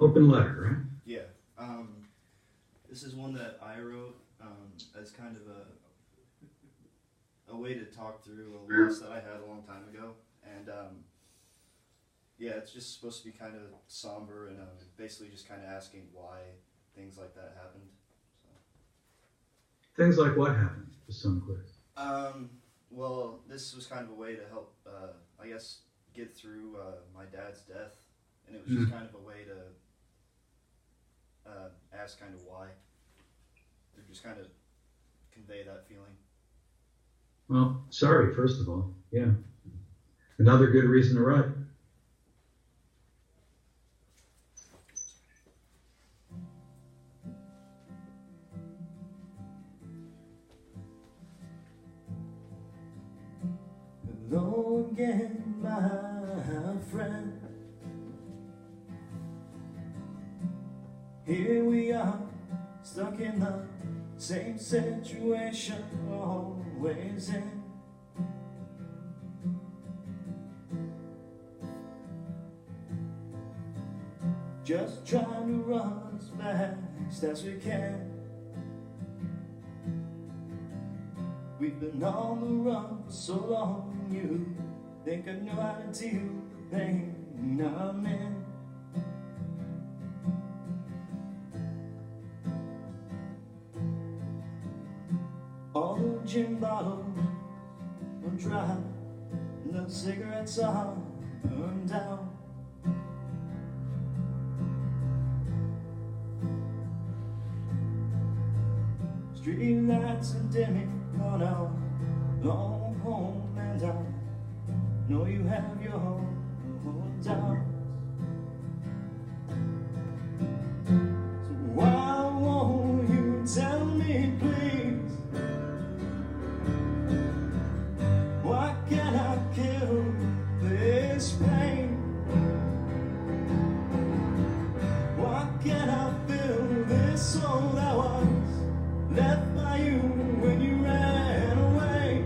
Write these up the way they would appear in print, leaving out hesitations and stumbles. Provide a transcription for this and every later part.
Open letter, right? Yeah. This is one that I wrote as kind of a way to talk through a loss that I had a long time ago. And yeah, it's just supposed to be kind of somber and basically just kind of asking why things like that happened. So. Things like what happened, for some clue? Well, this was kind of a way to help, I guess, get through my dad's death. And it was just kind of a way to ask kind of why. Or just kind of convey that feeling. Well, sorry, first of all. Yeah. Another good reason to write. Hello again, my friend. Here we are, stuck in the same situation always in. Just trying to run as fast as we can. We've been on the run for so long, you think I know how to deal with the pain I'm in. All the gin bottles are dry, and the cigarettes are burned out. Street lights are dimming on our long home, and I know you have your own doubts. So why won't you tell me, please? Why can't I kill this pain? Why can't I feel this soul that was left by you when you ran away?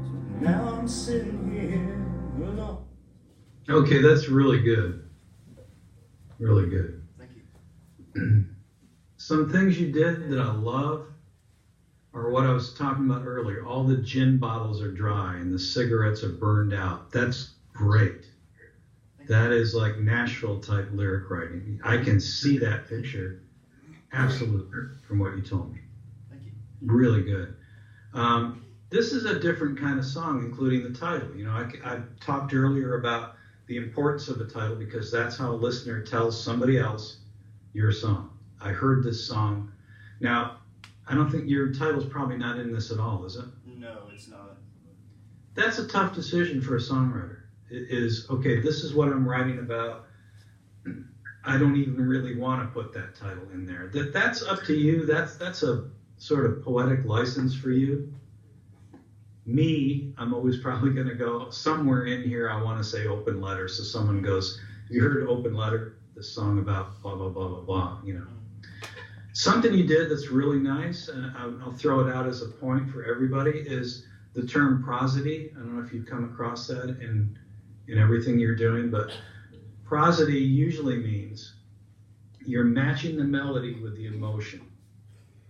So now I'm sitting here alone. Okay, that's really good. Really good. Thank you. Some things you did that I love are what I was talking about earlier. All the gin bottles are dry and the cigarettes are burned out. That's great. That is like Nashville type lyric writing. I can see that picture absolutely from what you told me. Thank you. Really good. This is a different kind of song, including the title. You know, I talked earlier about the importance of a title because that's how a listener tells somebody else your song. I heard this song. Now, I don't think your title's probably not in this at all, is it? No, it's not. That's a tough decision for a songwriter. It is, okay, this is what I'm writing about. I don't even really want to put that title in there. That's up to you. That's a sort of poetic license for you. Me, I'm always probably going to go somewhere in here. I want to say open letter. So someone goes, you heard open letter, the song about blah, blah, blah, blah, blah, you know. Something you did that's really nice, and I'll throw it out as a point for everybody, is the term prosody. I don't know if you've come across that in everything you're doing, but prosody usually means you're matching the melody with the emotion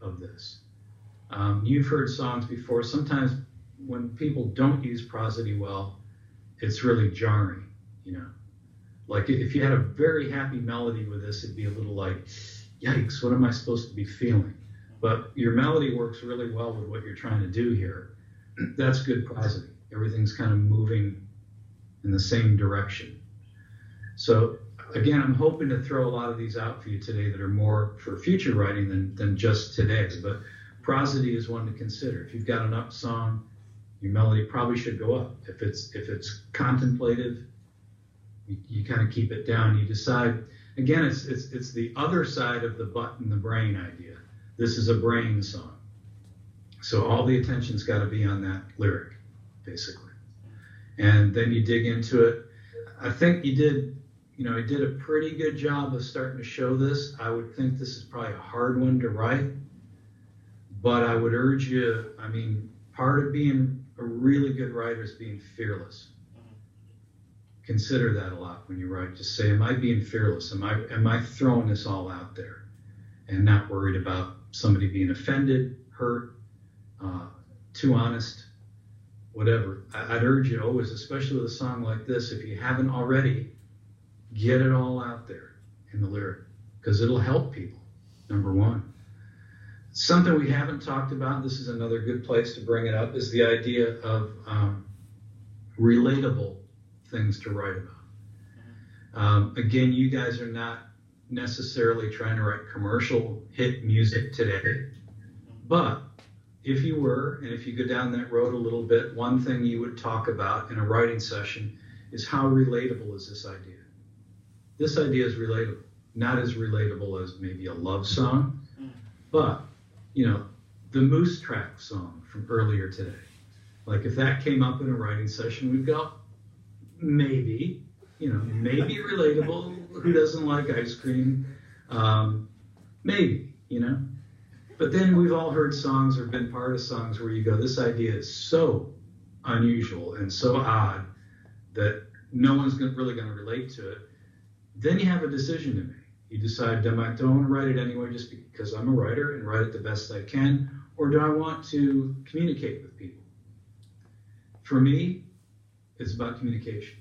of this. You've heard songs before. Sometimes when people don't use prosody well, it's really jarring, you know. Like if you had a very happy melody with this, it'd be a little like, yikes, what am I supposed to be feeling? But your melody works really well with what you're trying to do here. That's good prosody. Everything's kind of moving in the same direction. So again, I'm hoping to throw a lot of these out for you today that are more for future writing than just today. But prosody is one to consider. If you've got an up song, your melody probably should go up. If it's contemplative, you kind of keep it down. You decide. Again, it's the other side of the butt and the brain idea. This is a brain song. So all the attention's got to be on that lyric, basically. And then you dig into it. I think you did a pretty good job of starting to show this. I would think this is probably a hard one to write. But I would urge you, I mean, part of being a really good writer is being fearless. Consider that a lot when you write. Just say, am I being fearless? Am I throwing this all out there and not worried about somebody being offended, hurt, too honest, whatever. I'd urge you always, especially with a song like this, if you haven't already, get it all out there in the lyric, because it'll help people, number one. Something we haven't talked about, this is another good place to bring it up, is the idea of relatable things to write about. Again, you guys are not necessarily trying to write commercial hit music today, but if you were, and if you go down that road a little bit, one thing you would talk about in a writing session is how relatable is this idea. This idea is relatable, not as relatable as maybe a love song, but, you know, the Moose Track song from earlier today. Like if that came up in a writing session, we'd go, maybe, you know, maybe relatable. Who doesn't like ice cream? Maybe, you know. But then we've all heard songs or been part of songs where you go, this idea is so unusual and so odd that no one's really going to relate to it. Then you have a decision to make. You decide, do I want to write it anyway just because I'm a writer and write it the best I can, or do I want to communicate with people? For me, it's about communication.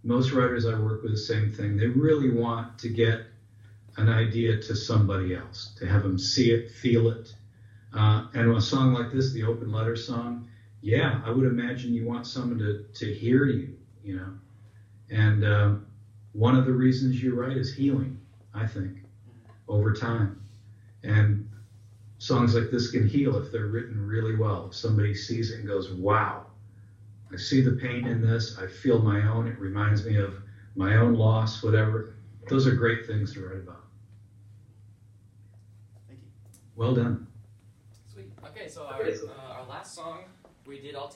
Most writers I work with, the same thing. They really want to get an idea to somebody else, to have them see it, feel it. And a song like this, the open letter song, yeah, I would imagine you want someone to hear you, you know. And one of the reasons you write is healing, I think, over time. And songs like this can heal if they're written really well. If somebody sees it and goes, wow, I see the pain in this, I feel my own, it reminds me of my own loss, whatever. Those are great things to write about. Thank you. Well done. Sweet. Okay, so our last song we did all